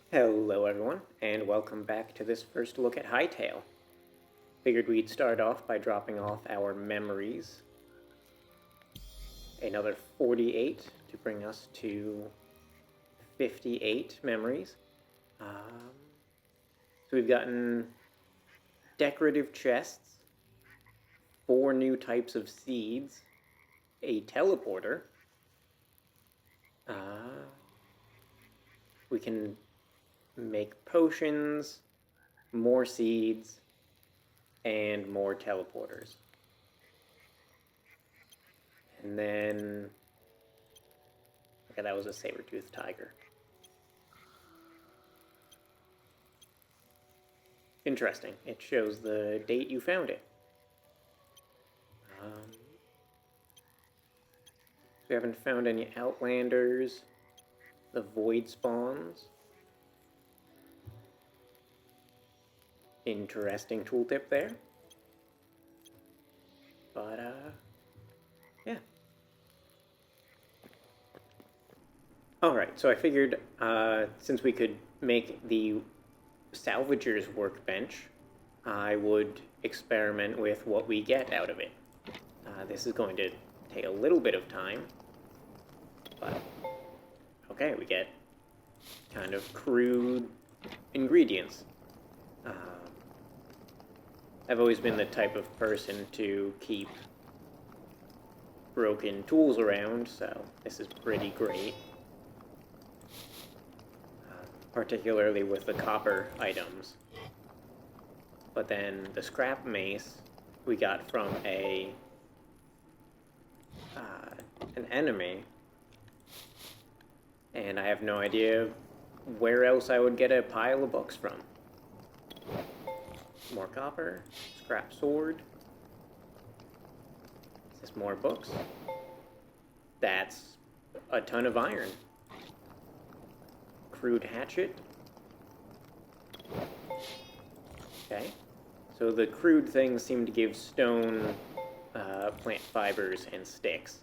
Hello everyone, and welcome back to this first look at Hytale. Figured we'd start off by dropping off our memories. Another 48 to bring us to 58 memories. So we've gotten decorative chests, 4 new types of seeds, a teleporter. We can make potions, more seeds, and more teleporters. And then... okay, that was a saber-toothed tiger. Interesting. It shows the date you found it. We haven't found any outlanders. The void spawns. Interesting tooltip there. But, yeah. Alright, so I figured, since we could make the salvager's workbench, I would experiment with what we get out of it. This is going to take a little bit of time, but okay, we get kind of crude ingredients. I've always been the type of person to keep broken tools around, so this is pretty great. Particularly with the copper items. But then the scrap mace we got from an enemy, and I have no idea where else I would get a pile of books from. More copper, scrap sword. Is this more books? That's a ton of iron. Crude hatchet. Okay. So the crude things seem to give stone, plant fibers, and sticks.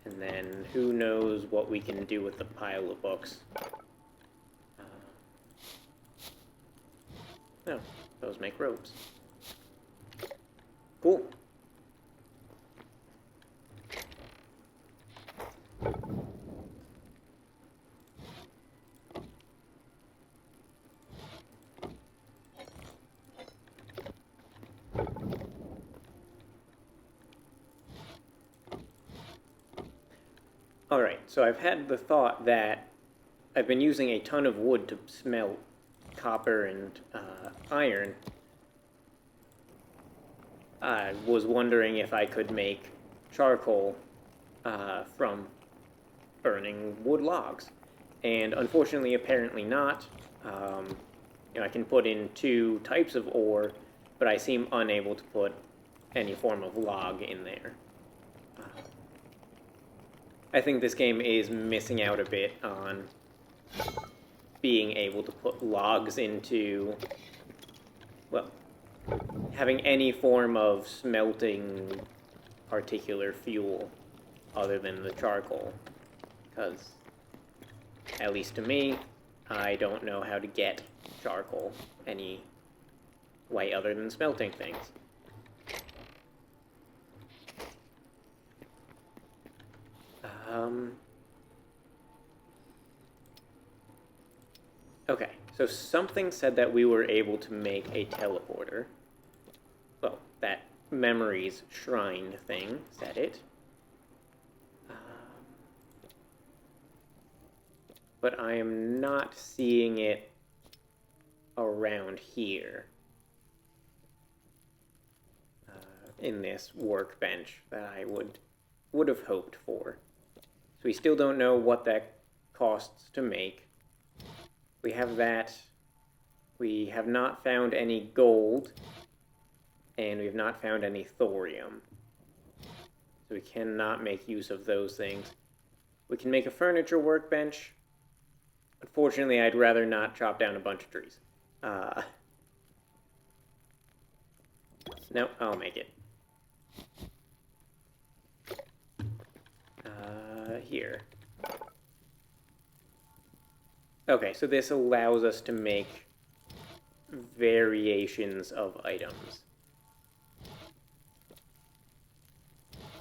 And then who knows what we can do with the pile of books. No, those make ropes. Cool. Alright, so I've had the thought that I've been using a ton of wood to smelt copper and iron. I was wondering if I could make charcoal from burning wood logs. And unfortunately, apparently not. I can put in 2 types of ore, but I seem unable to put any form of log in there. I think this game is missing out a bit on being able to put logs into, well, having any form of smelting particular fuel other than the charcoal. Because, at least to me, I don't know how to get charcoal any way other than smelting things. Okay, so something said that we were able to make a teleporter. Well, that memories shrine thing said it. But I am not seeing it around here. In this workbench that I would have hoped for. So we still don't know what that costs to make. We have that. We have not found any gold, and we have not found any thorium. So we cannot make use of those things. We can make a furniture workbench. Unfortunately, I'd rather not chop down a bunch of trees. No, I'll make it. Here. Okay, so this allows us to make variations of items.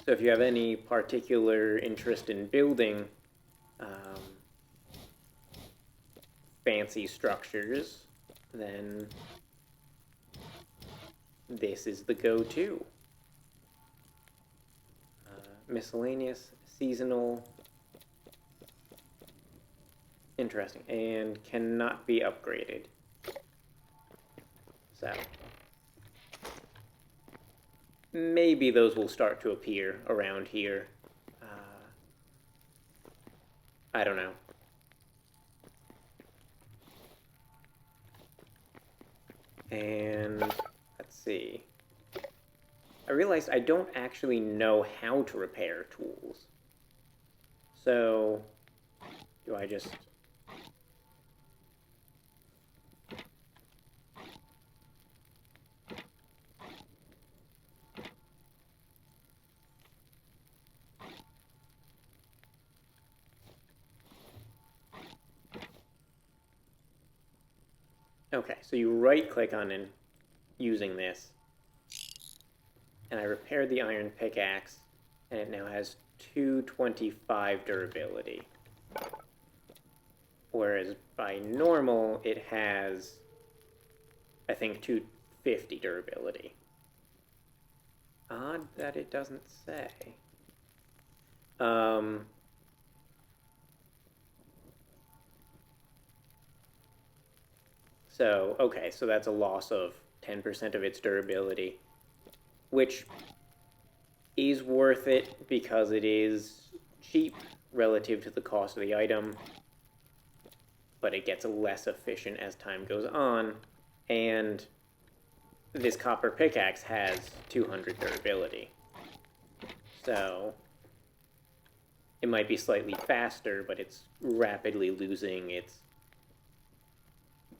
So if you have any particular interest in building fancy structures, then this is the go-to. Miscellaneous, seasonal, interesting, and cannot be upgraded. So maybe those will start to appear around here. I don't know. And let's see. I realized I don't actually know how to repair tools. So do I just... Okay, so you right-click on it using this, and I repaired the iron pickaxe, and it now has 225 durability. Whereas by normal, it has, I think, 250 durability. Odd that it doesn't say. So, okay, so that's a loss of 10% of its durability, which is worth it because it is cheap relative to the cost of the item, but it gets less efficient as time goes on, and this copper pickaxe has 200 durability. So it might be slightly faster, but it's rapidly losing its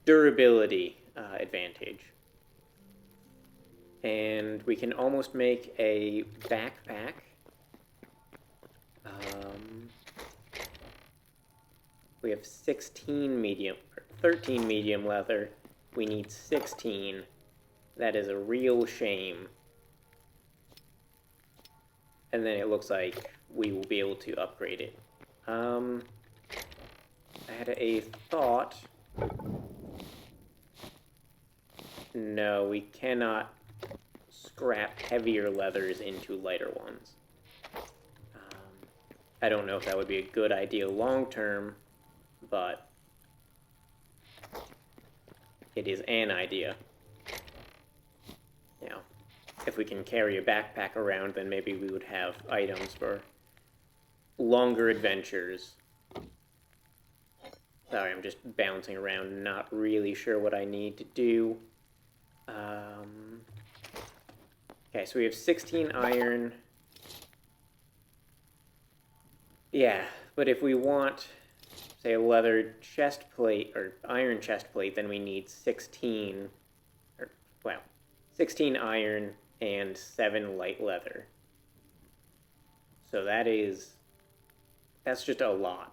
durability advantage. And we can almost make a backpack. We have 13 medium leather. We need 16. That is a real shame. And then it looks like we will be able to upgrade it. I had a thought. No, we cannot scrap heavier leathers into lighter ones. I don't know if that would be a good idea long term, but it is an idea. You know, if we can carry a backpack around, then maybe we would have items for longer adventures. Sorry, I'm just bouncing around, not really sure what I need to do. Okay, so we have 16 iron. Yeah, but if we want, say, a leather chest plate, or iron chest plate, then we need 16, or, well, 16 iron and 7 light leather. So that's just a lot.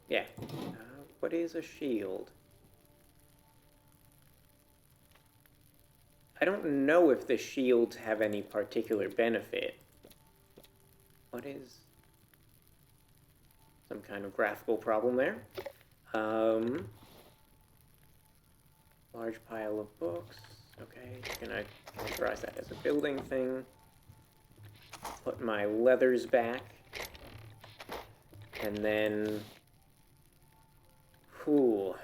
Yeah. What is a shield? I don't know if the shields have any particular benefit. What is... some kind of graphical problem there. Large pile of books. Okay, gonna categorize that as a building thing. Put my leathers back. And then... Cool.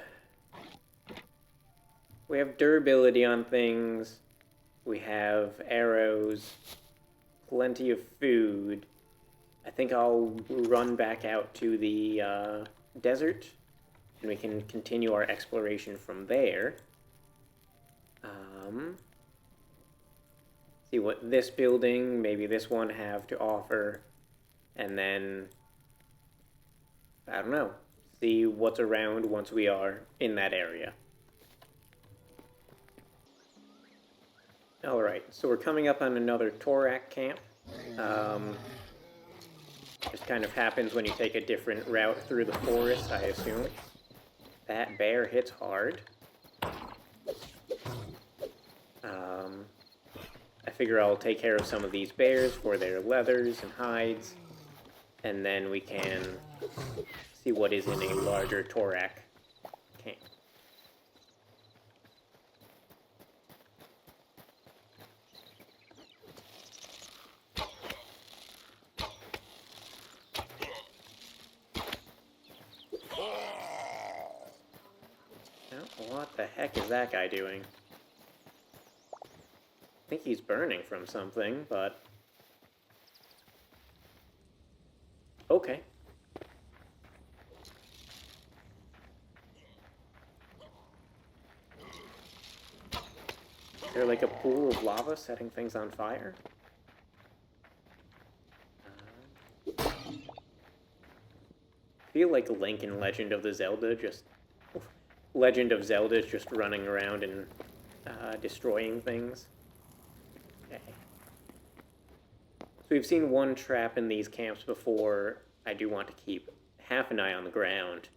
We have durability on things. We have arrows. Plenty of food. I think I'll run back out to the desert, and we can continue our exploration from there. See what this building, maybe this one, have to offer, and then, I don't know, see what's around once we are in that area. Alright, so we're coming up on another Torak camp. Just kind of happens when you take a different route through the forest, I assume. That bear hits hard. I figure I'll take care of some of these bears for their leathers and hides, and then we can see what is in a larger Torak camp. What the heck is that guy doing? I think he's burning from something, but... okay. Is there like a pool of lava setting things on fire? I feel like Link in Legend of Zelda is just running around and destroying things. Okay. So we've seen one trap in these camps before. I do want to keep half an eye on the ground,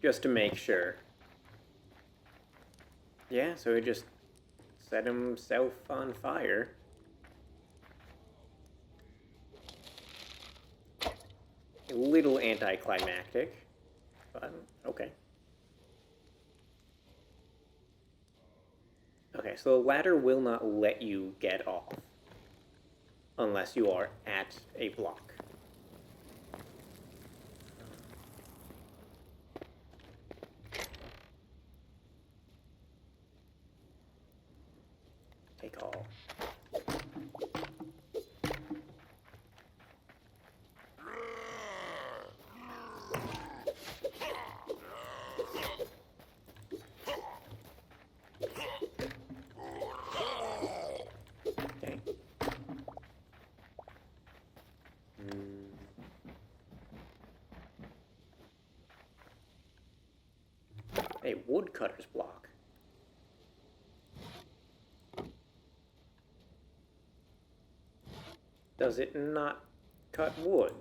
just to make sure. Yeah, so he just set himself on fire. A little anticlimactic, but okay. Okay, so the ladder will not let you get off unless you are at a block. Take all. Okay. A woodcutter's block. Does it not cut wood?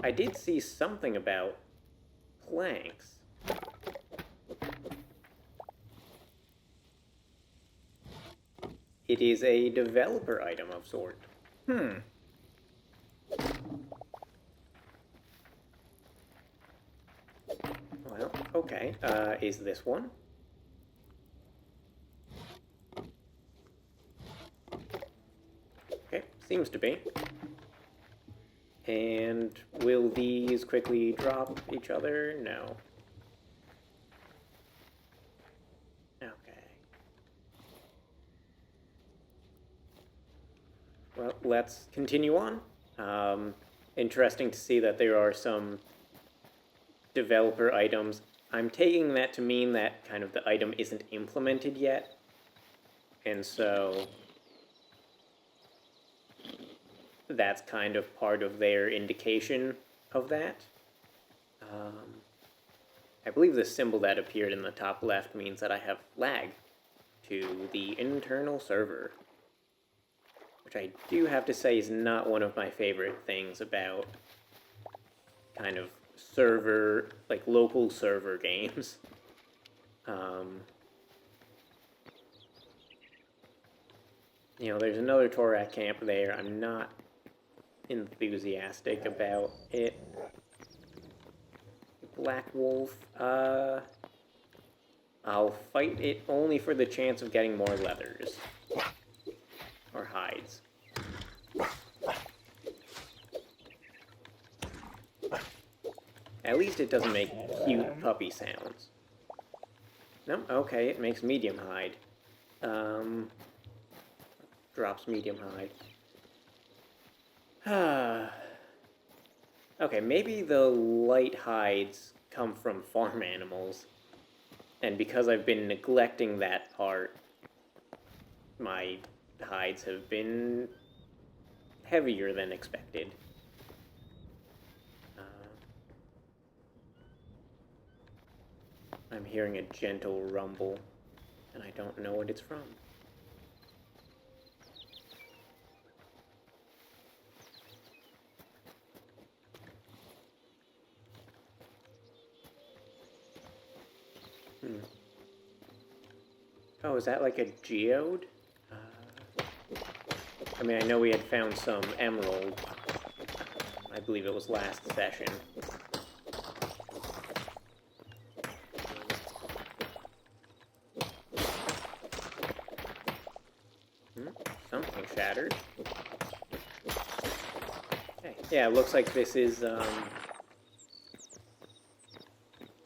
I did see something about planks. It is a developer item of sort. Well, okay. Is this one? Okay, seems to be. And will these quickly drop each other? No. Okay. Well, let's continue on. Interesting to see that there are some developer items. I'm taking that to mean that kind of the item isn't implemented yet. And so that's kind of part of their indication of that. I believe the symbol that appeared in the top left means that I have lag to the internal server, which I do have to say is not one of my favorite things about kind of server, like local server games. You know, there's another Torak camp there. I'm not enthusiastic about it. Black Wolf, I'll fight it only for the chance of getting more leathers. Or hides. At least it doesn't make cute puppy sounds. No, okay, it makes medium hide. Drops medium hide. Okay, maybe the light hides come from farm animals, and because I've been neglecting that part, my hides have been heavier than expected. I'm hearing a gentle rumble, and I don't know what it's from. Oh, is that like a geode? I mean, I know we had found some emerald. I believe it was last session. Something shattered. Okay. Yeah, it looks like this is, I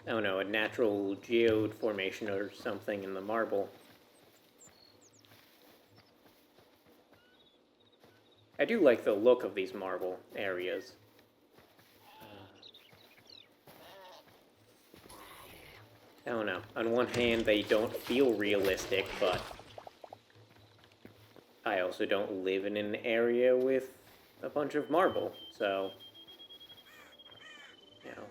don't know, a natural geode formation or something in the marble. I do like the look of these marble areas. I don't know. On one hand, they don't feel realistic, but I also don't live in an area with a bunch of marble, so, you know,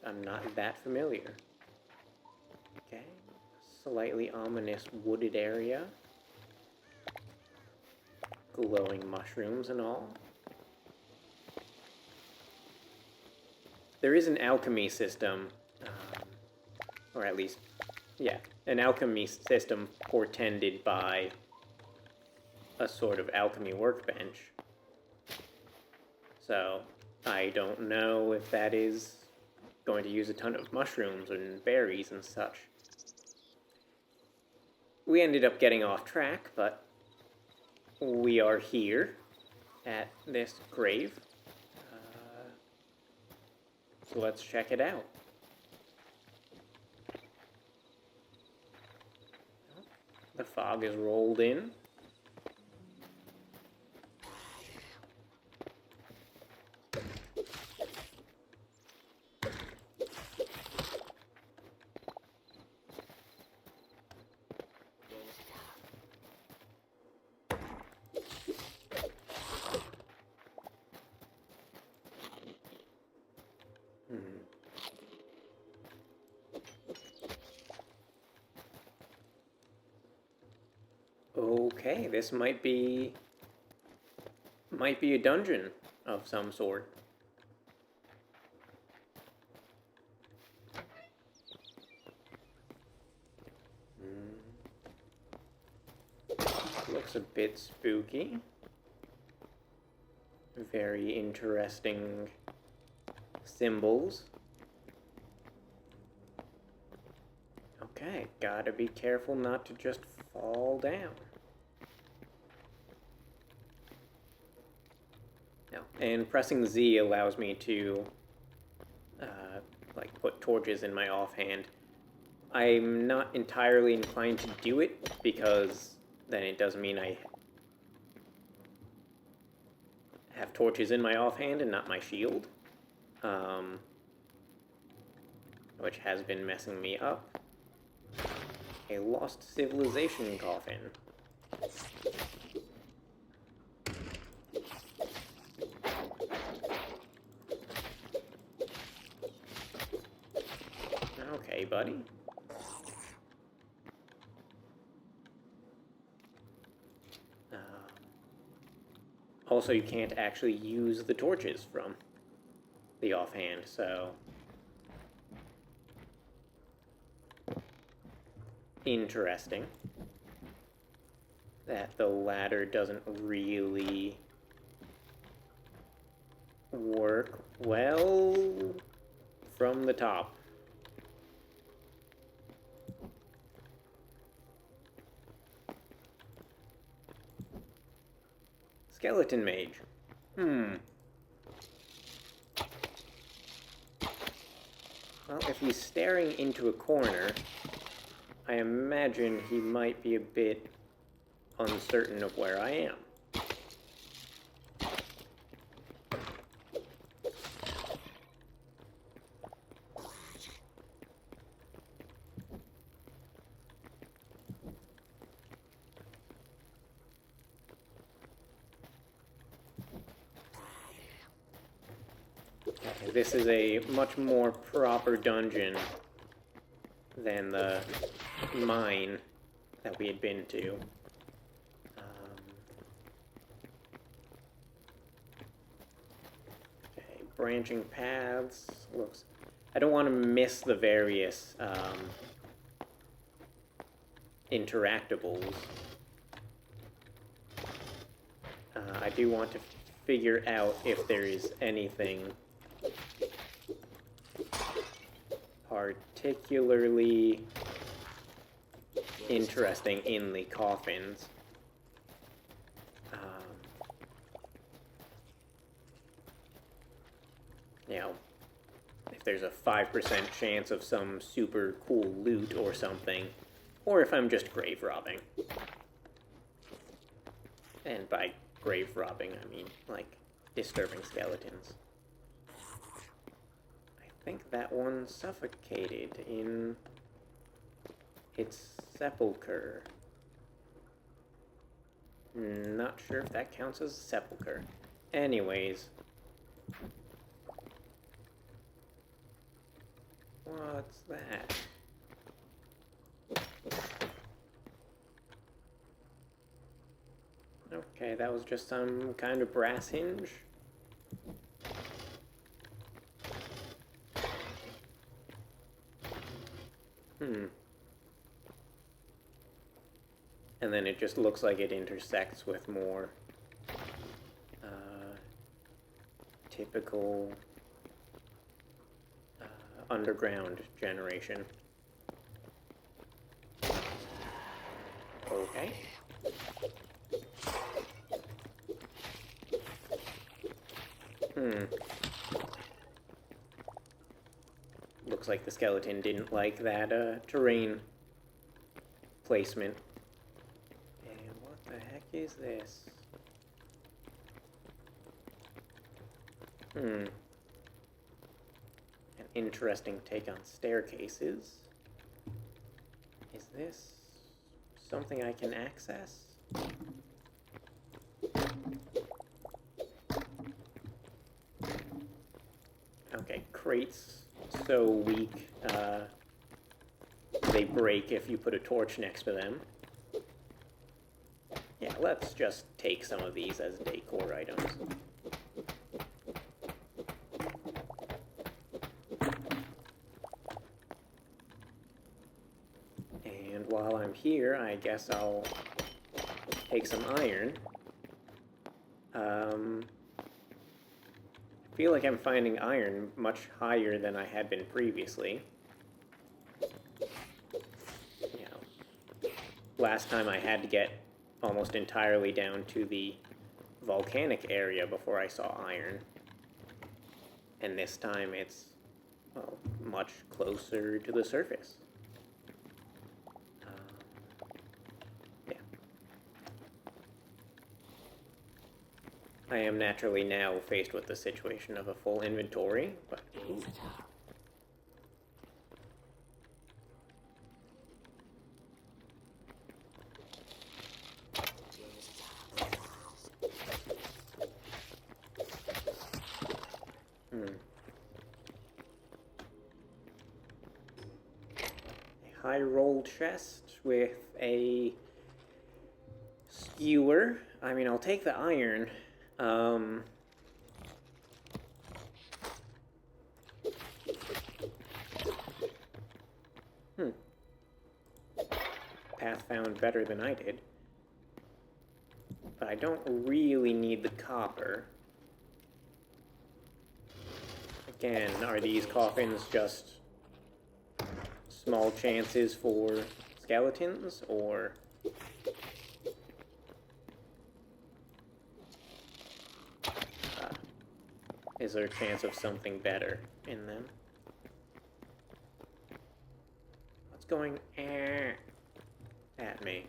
I'm not that familiar. Okay, slightly ominous wooded area. Glowing mushrooms and all. There is an alchemy system, or at least, yeah, an alchemy system portended by a sort of alchemy workbench. So, I don't know if that is going to use a ton of mushrooms and berries and such. We ended up getting off track, but we are here at this grave. So let's check it out. The fog is rolled in. Okay, this might be a dungeon of some sort. Looks a bit spooky. Very interesting symbols. Okay, gotta be careful not to just fall down. No, and pressing Z allows me to, like, put torches in my offhand. I'm not entirely inclined to do it, because then it does mean I have torches in my offhand and not my shield, which has been messing me up. A lost civilization coffin. Okay, buddy. Also, you can't actually use the torches from the offhand, so... Interesting. That the ladder doesn't really work well from the top. Skeleton mage. Well, if he's staring into a corner, I imagine he might be a bit uncertain of where I am. Okay, this is a much more proper dungeon than the mine that we had been to. Okay, branching paths. Looks... I don't want to miss the various interactables. I do want to figure out if there is anything particularly interesting in the coffins. You know, if there's a 5% chance of some super cool loot or something, or if I'm just grave robbing. And by grave robbing, I mean, like, disturbing skeletons. I think that one suffocated in its sepulcher. Not sure if that counts as a sepulcher. Anyways. What's that? Okay, that was just some kind of brass hinge. And then it just looks like it intersects with more typical underground generation. Okay. Looks like the skeleton didn't like that terrain placement. And what the heck is this? An interesting take on staircases. Is this something I can access? Okay, crates so weak they break if you put a torch next to them. Yeah, let's just take some of these as decor items. And while I'm here, I guess I'll take some iron. I feel like I'm finding iron much higher than I had been previously. You know, last time I had to get almost entirely down to the volcanic area before I saw iron. And this time it's, well, much closer to the surface. I am naturally now faced with the situation of a full inventory, but... Ooh. A high roll chest with a skewer. I mean, I'll take the iron. Path found better than I did. But I don't really need the copper. Again, are these coffins just small chances for skeletons, or... is there a chance of something better in them? What's going at me?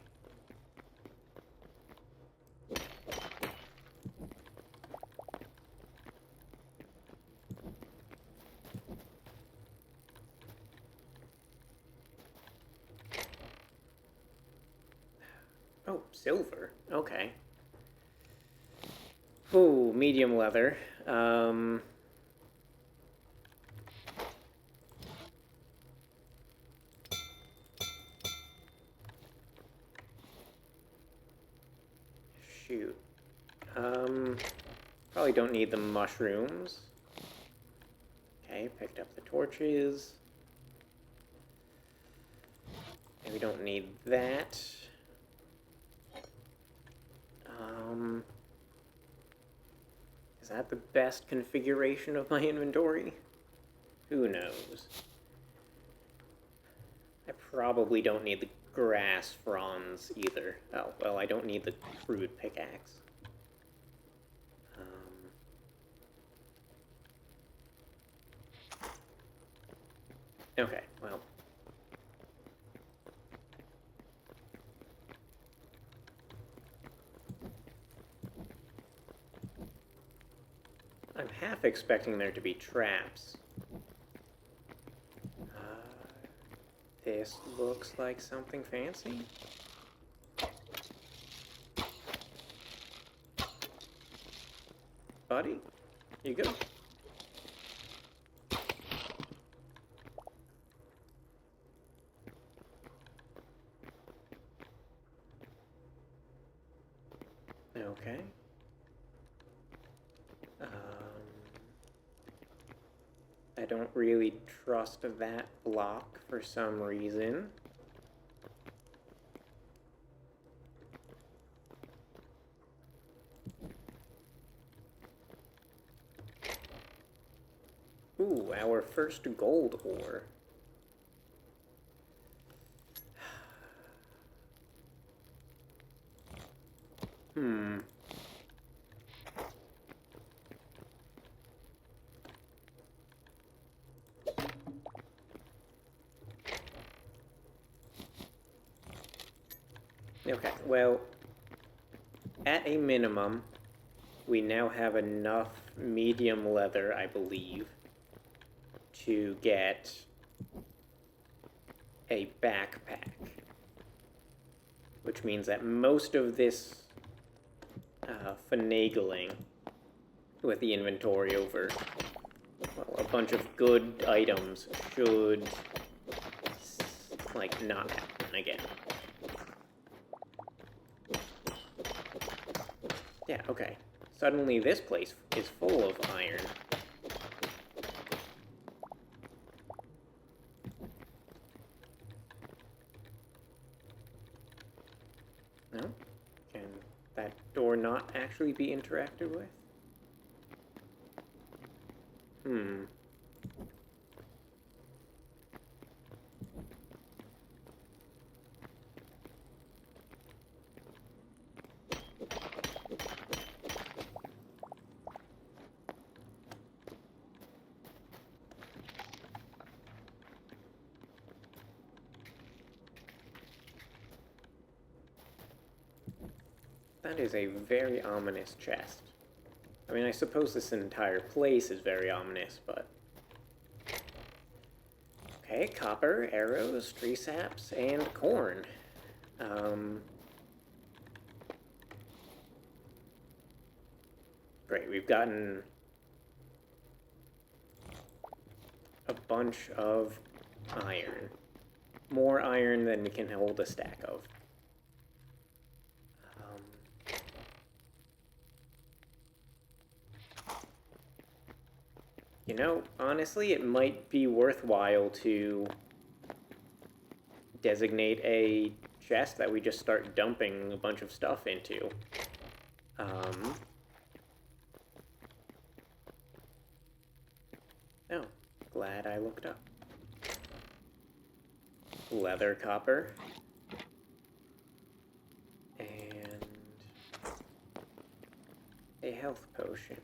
Oh, silver. Okay. Ooh, medium leather. Shoot. Probably don't need the mushrooms. Okay, Okay, picked up the torches. And we don't need that. Is that the best configuration of my inventory? Who knows? I probably don't need the grass fronds either. Oh, well, I don't need the crude pickaxe. Okay, well. I'm half expecting there to be traps. This looks like something fancy. Buddy, you good? Okay. I don't really trust that block for some reason. Ooh, our first gold ore. Okay, well, at a minimum, we now have enough medium leather, I believe, to get a backpack. Which means that most of this finagling with the inventory over, well, a bunch of good items should, like, not happen again. Yeah, okay. Suddenly this place is full of iron. No? Can that door not actually be interacted with? That is a very ominous chest. I mean, I suppose this entire place is very ominous, but... Okay, copper, arrows, tree saps, and corn. Great, we've gotten a bunch of iron. More iron than we can hold a stack of. You know, honestly, it might be worthwhile to designate a chest that we just start dumping a bunch of stuff into. Oh, glad I looked up. Leather copper. And a health potion.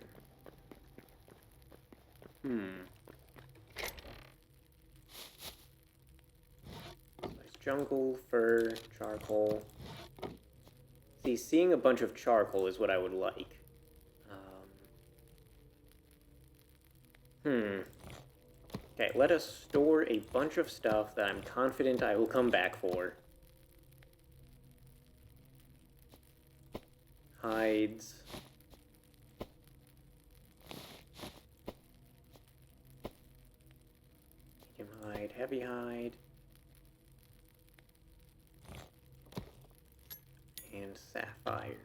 There's jungle, fur, charcoal. See, seeing a bunch of charcoal is what I would like. Okay, let us store a bunch of stuff that I'm confident I will come back for. Hides. Medium hide, heavy hide. And sapphires.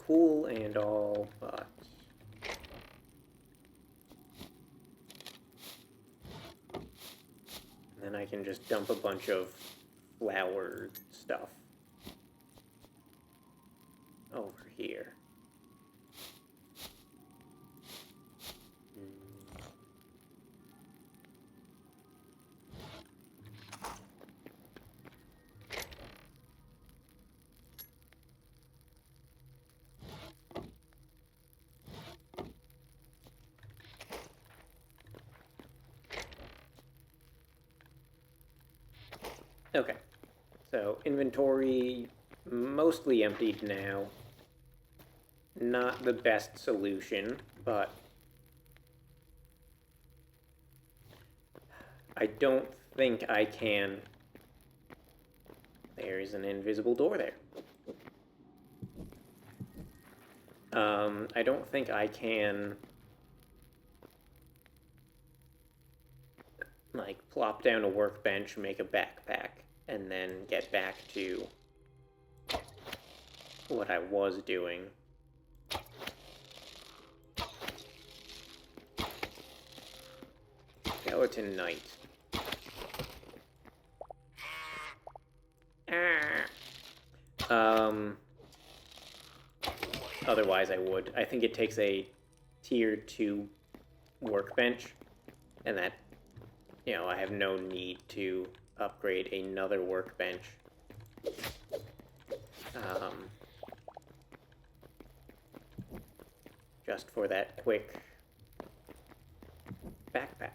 cool and all, but... And then I can just dump a bunch of flower stuff over here. Okay, so inventory mostly emptied now. Not the best solution, but I don't think I can... There's an invisible door there. I don't think I can... like, plop down a workbench, make a backpack, and then get back to what I was doing. Skeleton Knight. Otherwise I would. I think it takes a tier 2 workbench, and that, you know, I have no need to upgrade another workbench. Just for that quick backpack.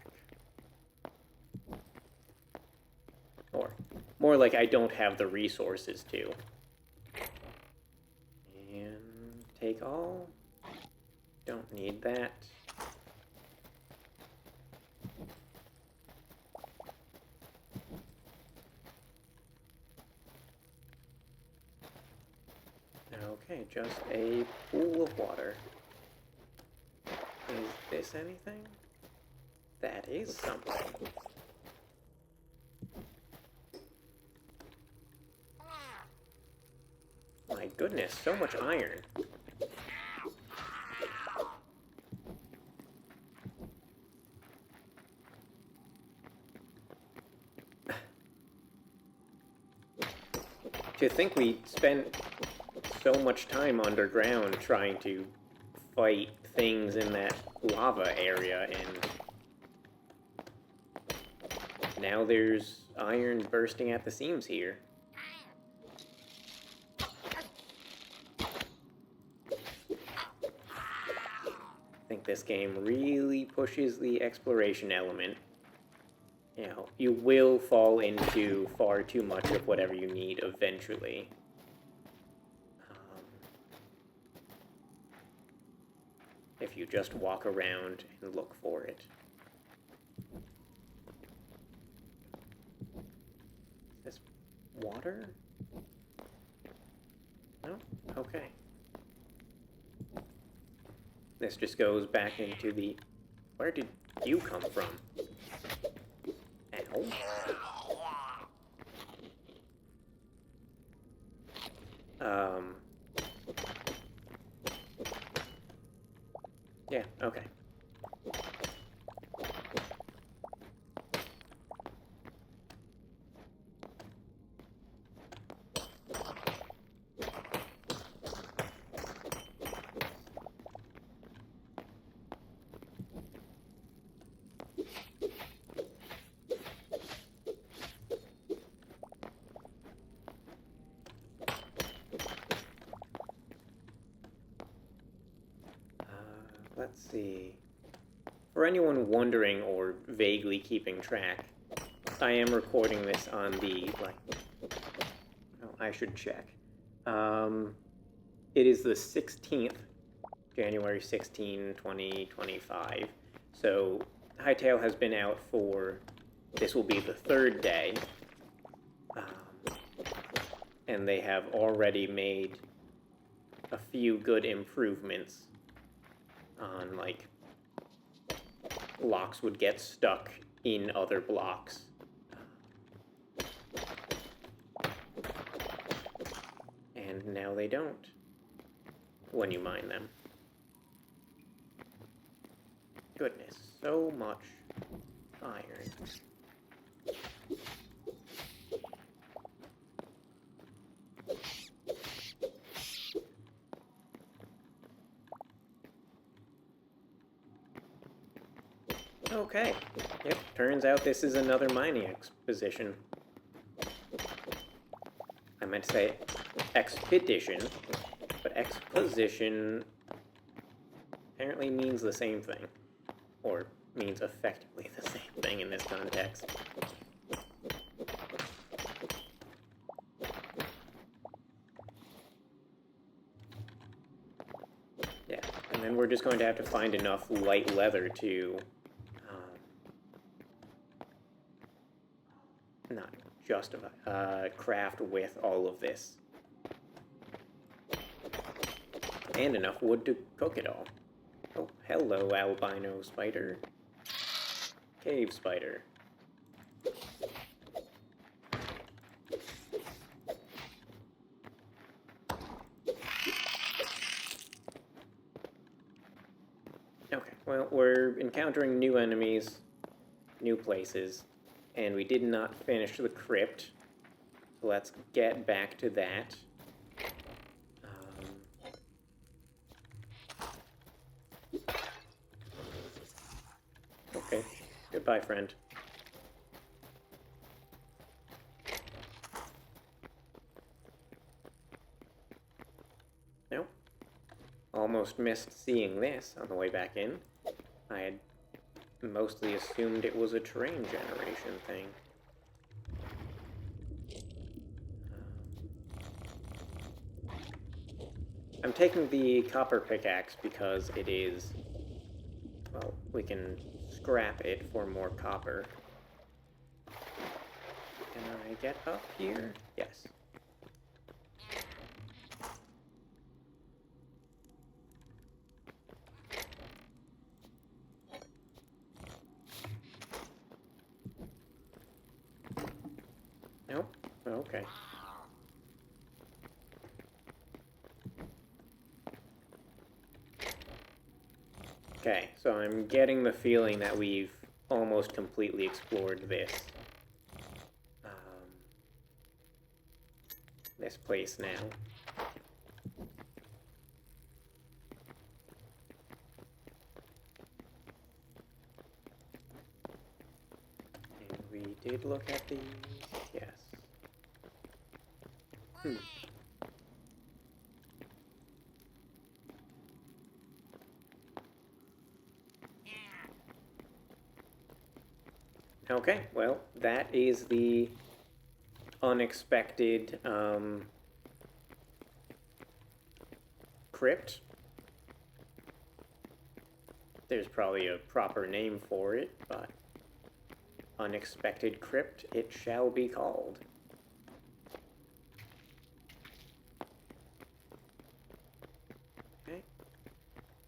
Or more like I don't have the resources to. And take all. Don't need that. Okay, just a pool of water. Is this anything? That is something. My goodness, so much iron. To think we spent so much time underground trying to fight things in that lava area, and now there's iron bursting at the seams here. I think this game really pushes the exploration element. You know, you will fall into far too much of whatever you need eventually. If you just walk around and look for it. Is this water? No? Okay. This just goes back into the... Where did you come from? Ow. Yeah, okay. Let's see. For anyone wondering or vaguely keeping track, I am recording this on the, oh, I should check. It is the 16th, January 16, 2025. So, Hytale has been out for, this will be the 3rd day. And they have already made a few good improvements on, like, blocks would get stuck in other blocks. And now they don't. when you mine them. Goodness, so much iron. Okay. Yep, turns out this is another mining exposition. I meant to say expedition, but exposition apparently means the same thing. Or means effectively the same thing in this context. Yeah, and then we're just going to have to find enough light leather to not justify, craft with all of this. And enough wood to cook it all. Oh, hello, albino spider. Cave spider. Okay, well, we're encountering new enemies, new places, and we did not finish the crypt. So let's get back to that. Okay, goodbye, friend. Nope. Almost missed seeing this on the way back in. I had mostly assumed it was a terrain generation thing. I'm taking the copper pickaxe because it is, well, we can scrap it for more copper. Can I get up here? Yes. Nope. Okay. Okay, so I'm getting the feeling that we've almost completely explored this place now. And we did look at these, yes. Okay, well, that is the unexpected crypt. There's probably a proper name for it, but unexpected crypt it shall be called. Okay,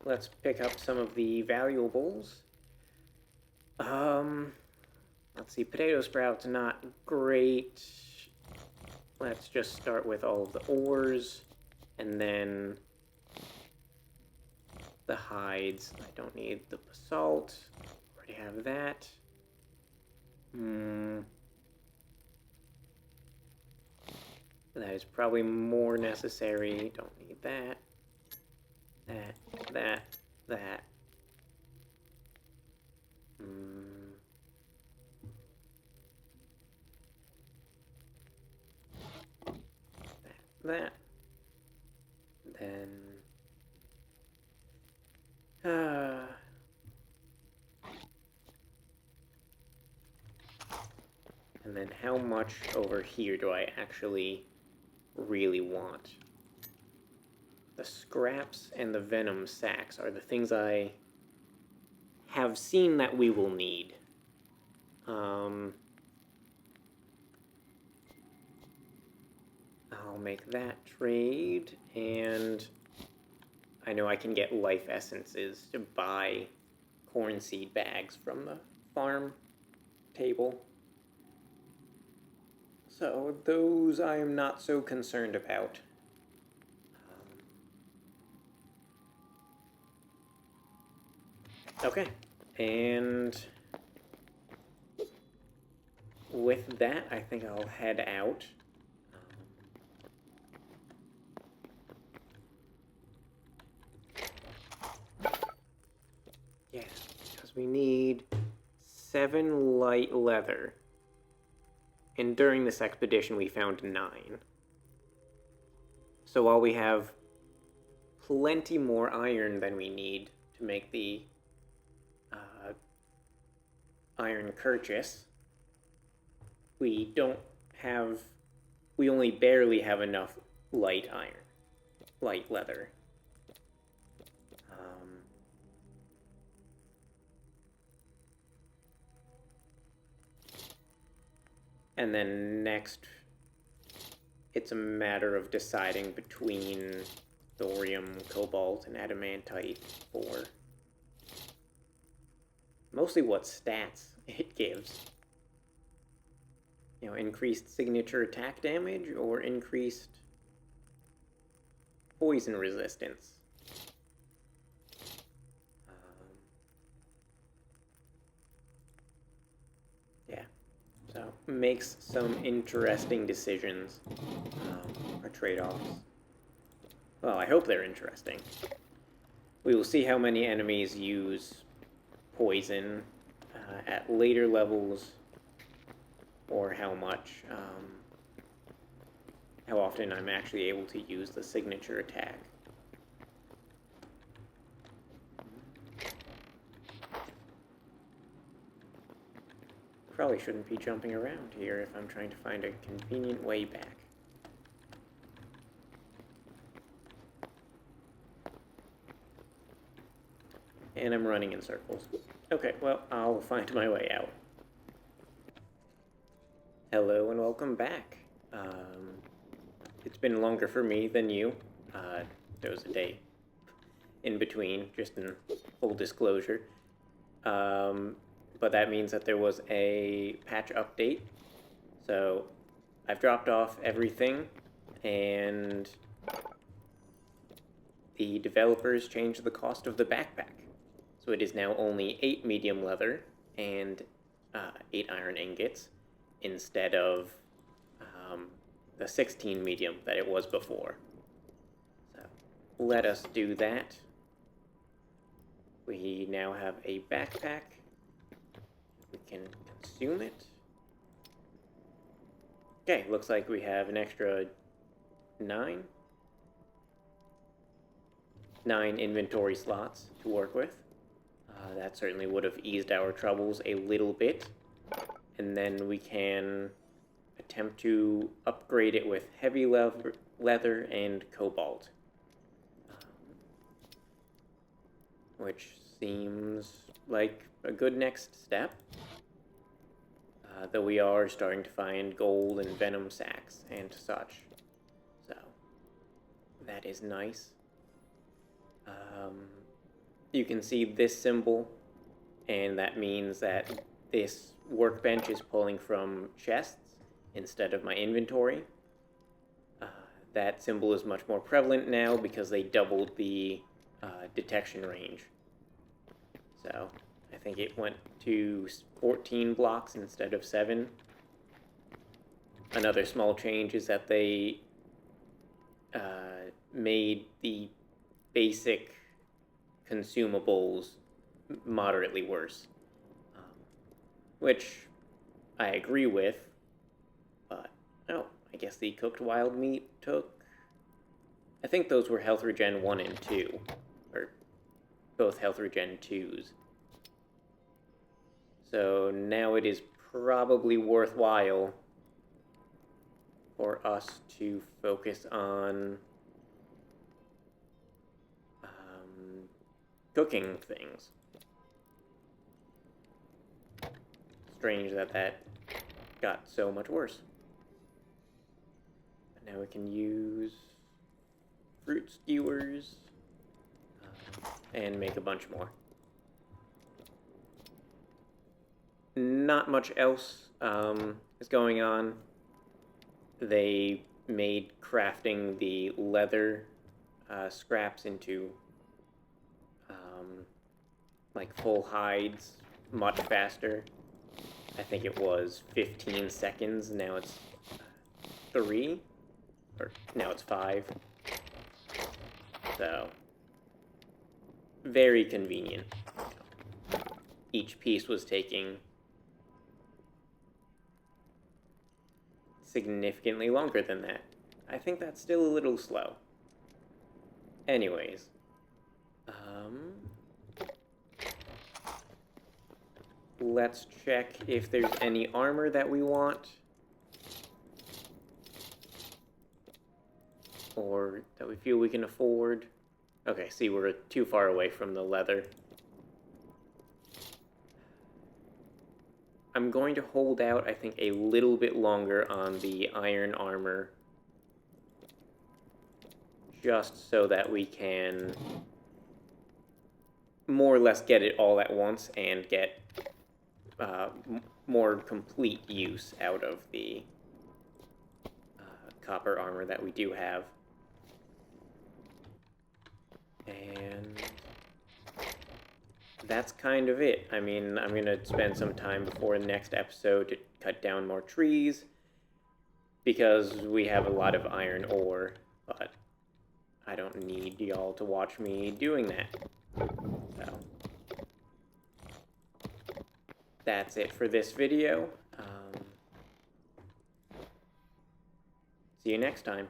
let's pick up some of the valuables. Let's see, potato sprouts not great. Let's just start with all of the ores, and then the hides. I don't need the basalt. Already have that. That is probably more necessary. Don't need that. That. That. Then. And then how much over here do I actually really want? The scraps and the venom sacks are the things I have seen that we will need. I'll make that trade, and I know I can get life essences to buy corn seed bags from the farm table. So those I am not so concerned about. Okay, and with that, I think I'll head out. Yeah, because we need 7 light leather. And during this expedition, we found 9. So while we have plenty more iron than we need to make the iron purchase, we only barely have enough light leather. And then next, it's a matter of deciding between thorium, cobalt, and adamantite for mostly what stats it gives. You know, increased signature attack damage or increased poison resistance. Yeah, so makes some interesting decisions, or trade-offs. Well, I hope they're interesting. We will see how many enemies use poison at later levels, or how often I'm actually able to use the signature attack. Probably shouldn't be jumping around here if I'm trying to find a convenient way back. And I'm running in circles. Okay, well, I'll find my way out. Hello and welcome back. It's been longer for me than you. There was a day in between, just in full disclosure. But that means that there was a patch update. So I've dropped off everything, and the developers changed the cost of the backpack. So it is now only 8 medium leather and 8 iron ingots instead of the 16 medium that it was before. So let us do that. We now have a backpack. We can consume it. Okay, looks like we have an extra 9 inventory slots to work with. That certainly would have eased our troubles a little bit. And then we can attempt to upgrade it with heavy leather and cobalt. Which seems like a good next step. Though we are starting to find gold and venom sacks and such. So, that is nice. You can see this symbol, and that means that this workbench is pulling from chests instead of my inventory. That symbol is much more prevalent now because they doubled the detection range. So I think it went to 14 blocks instead of 7. Another small change is that they made the basic consumables moderately worse. Which I agree with, but oh, I guess the cooked wild meat took... I think those were health regen 1 and 2, or both health regen 2s. So now it is probably worthwhile for us to focus on cooking things. Strange that got so much worse. But now we can use fruit skewers and make a bunch more. Not much else is going on. They made crafting the leather scraps into like full hides much faster. I think it was 15 seconds, now it's 3, or now it's 5. So, very convenient. Each piece was taking significantly longer than that. I think that's still a little slow. Anyways, let's check if there's any armor that we want. Or that we feel we can afford. Okay, see, we're too far away from the leather. I'm going to hold out, I think, a little bit longer on the iron armor. Just so that we can more or less get it all at once and get more complete use out of the copper armor that we do have. And that's kind of it. I mean, I'm going to spend some time before the next episode to cut down more trees, because we have a lot of iron ore, but I don't need y'all to watch me doing that. So, that's it for this video. See you next time.